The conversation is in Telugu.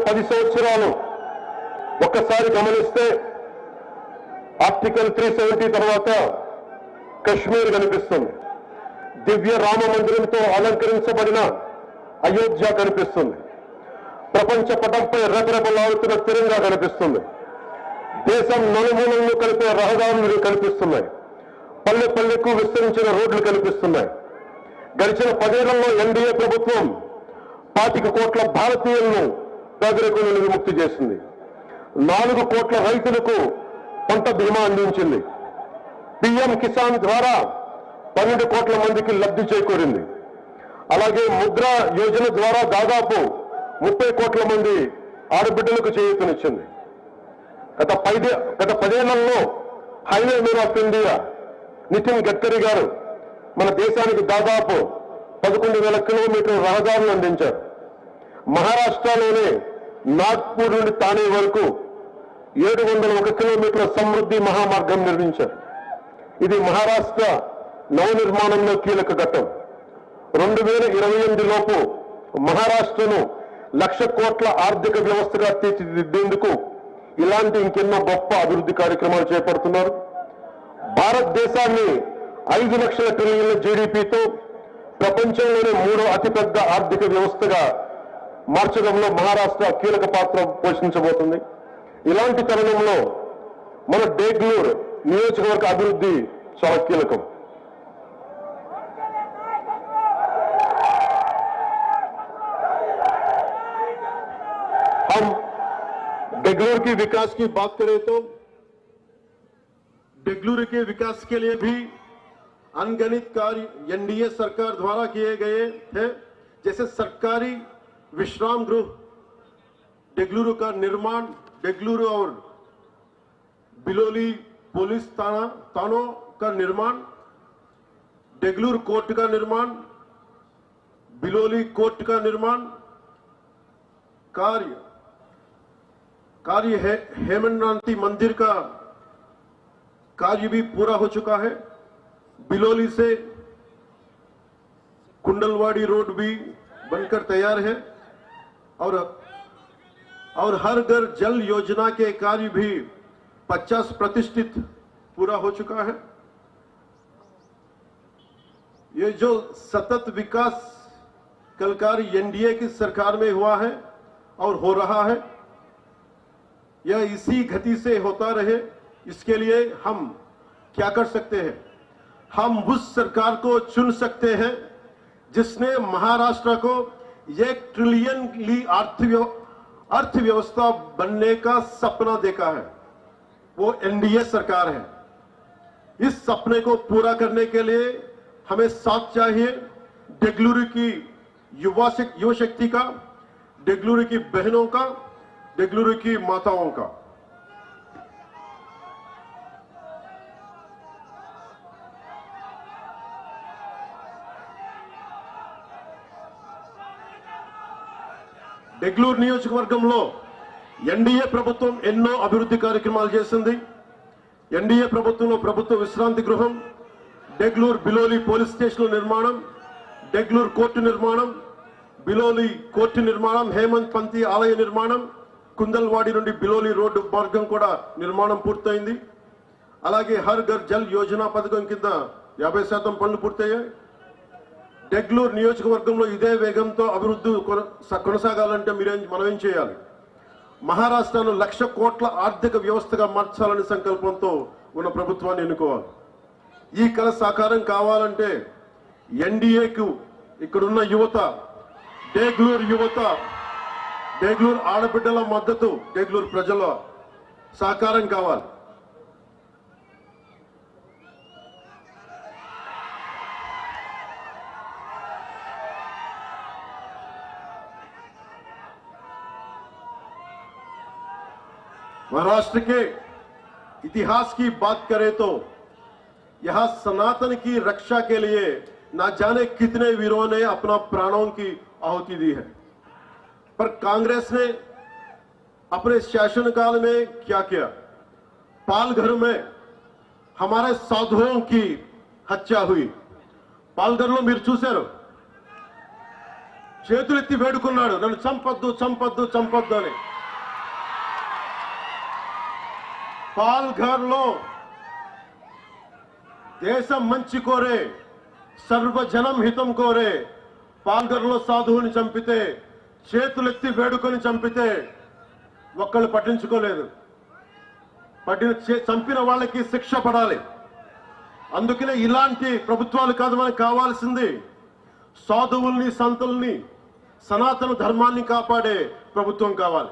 10 సంవత్సరాలు ఒక్కసారి గమనిస్తే ఆర్టికల్ 370 తర్వాత కశ్మీర్ కనిపిస్తుంది, దివ్య రామ మందిరంతో అలంకరించబడిన అయోధ్య కనిపిస్తుంది, ప్రపంచ పటంపై రెపరెపలాడుతున్న తిరంగా కనిపిస్తుంది, దేశం నలుమూలలను కలిపే రహదారులు కనిపిస్తున్నాయి, పల్లె పల్లెకు విస్తరించిన రోడ్లు కనిపిస్తున్నాయి. గడిచిన 10 ఏళ్లలో ఎన్డీఏ ప్రభుత్వం 25 కోట్ల భారతీయులను పేదరికం నుండి విముక్తి చేసింది, 4 కోట్ల రైతులకు పంట బీమా అందించింది, పీఎం కిసాన్ ద్వారా 12 కోట్ల మందికి లబ్ధి చేకూరింది. అలాగే ముద్రా యోజన ద్వారా దాదాపు 30 కోట్ల మంది ఆడబిడ్డలకు చేయూతనిచ్చింది. గత 10 ఏళ్లలో highway man of India Nitin Gadkari గారు మన దేశానికి దాదాపు 11,000 కిలోమీటర్ల రహదారులు అందించారు. మహారాష్ట్రలోనే నాగ్పూర్ నుండి తానే వరకు 701 కిలోమీటర్ల సమృద్ధి మహామార్గం నిర్మించారు. ఇది మహారాష్ట్ర నవనిర్మాణంలో కీలక ఘట్టం. 2028 లోపు మహారాష్ట్రను 1,00,000 కోట్ల ఆర్థిక వ్యవస్థగా తీర్చిదిద్దేందుకు ఇలాంటి ఇంకెన్నో గొప్ప అభివృద్ధి కార్యక్రమాలు చేపడుతున్నారు. భారతదేశాన్ని 5 లక్షల ట్రిలియన్ల జీడీపీతో ప్రపంచంలోనే 3వ అతిపెద్ద ఆర్థిక వ్యవస్థగా మార్చడంలో మహారాష్ట్ర కీలక పాత్ర పోషించబోతుంది. ఇలాంటి తరుణంలో మన డేగ్లూర్ నియోజకవర్గ అభివృద్ధి చాలా కీలకం. हम डेगलूर की विकास की बात करें तो डेगलूर के विकास के लिए भी अनगिनत कार्य एनडीए सरकार द्वारा किए गए थे, जैसे सरकारी विश्राम गृह डेगलूर का निर्माण, डेगलूर और बिलोली पुलिस थानों का निर्माण, डेगलूर कोर्ट का निर्माण, बिलोली कोर्ट का निर्माण, कार्य है हेमंतनाथी मंदिर का कार्य भी पूरा हो चुका है। बिलोली से कुंडलवाड़ी रोड भी बनकर तैयार है और हर घर जल योजना के कार्य भी 50% पूरा हो चुका है। ये जो सतत विकास कल कार्य एनडीए की सरकार में हुआ है और हो रहा है, यह इसी गति से होता रहे, इसके लिए हम क्या कर सकते हैं? हम उस सरकार को चुन सकते हैं जिसने महाराष्ट्र को 1 ट्रिलियन की अर्थव्यवस्था बनने का सपना देखा है। वो एनडीए सरकार है। इस सपने को पूरा करने के लिए हमें साथ चाहिए डेगलूर की युवा शक्ति का, डेगलूर की बहनों का, डेगलूर की माताओं का। డెగ్లూర్ నియోజకవర్గంలో ఎన్డీఏ ప్రభుత్వం ఎన్నో అభివృద్ధి కార్యక్రమాలు చేసింది. ఎన్డీఏ ప్రభుత్వంలో ప్రభుత్వ విశ్రాంతి గృహం, డెగ్లూర్ బిలోలి పోలీస్ స్టేషన్ నిర్మాణం, డెగ్లూర్ కోర్టు నిర్మాణం, బిలోలి కోర్టు నిర్మాణం, హేమంత్ పంతి ఆలయ నిర్మాణం, కుందల్వాడి నుండి బిలోలి రోడ్డు మార్గం కూడా నిర్మాణం పూర్తయింది. అలాగే హర్ ఘర్ జల్ యోజన పథకం కింద 50% పనులు పూర్తయ్యాయి. డెగ్లూర్ నియోజకవర్గంలో ఇదే వేగంతో అభివృద్ధి కొనసాగాలంటే మనం ఏం చేయాలి? మహారాష్ట్రను 1,00,000 కోట్ల ఆర్థిక వ్యవస్థగా మార్చాలని సంకల్పంతో ఉన్న ప్రభుత్వాన్ని ఎన్నుకోవాలి. ఈ కల సాకారం కావాలంటే ఎన్డీఏకు ఇక్కడున్న యువత, డెగ్లూర్ ఆడబిడ్డల మద్దతు, డెగ్లూర్ ప్రజల సహకారం కావాలి. महाराष्ट्र के इतिहास की बात करें तो यहां सनातन की रक्षा के लिए न जाने कितने वीरों ने अपना प्राणों की आहुति दी है, पर कांग्रेस ने अपने शासनकाल में क्या किया? पालघर में हमारे साधुओं की हत्या हुई. पालघर में మీరు చూశారు, చేతులెత్తి వేడుకున్నాడు, నన్ను చంపొద్దు చంపొద్దు చంపొద్దు అని. పాల్ఘర్లో దేశం మంచి కోరే, సర్వజనం హితం కోరే పాల్ఘర్లో సాధువుని చంపితే, చేతులెత్తి వేడుకొని చంపితే ఒక్కళ్ళు పట్టించుకోలేదు. చంపిన వాళ్ళకి శిక్ష పడాలి. అందుకనే ఇలాంటి ప్రభుత్వాలు కాదు మనకు కావాల్సింది. సాధువుల్ని, సంతుల్ని, సనాతన ధర్మాన్ని కాపాడే ప్రభుత్వం కావాలి.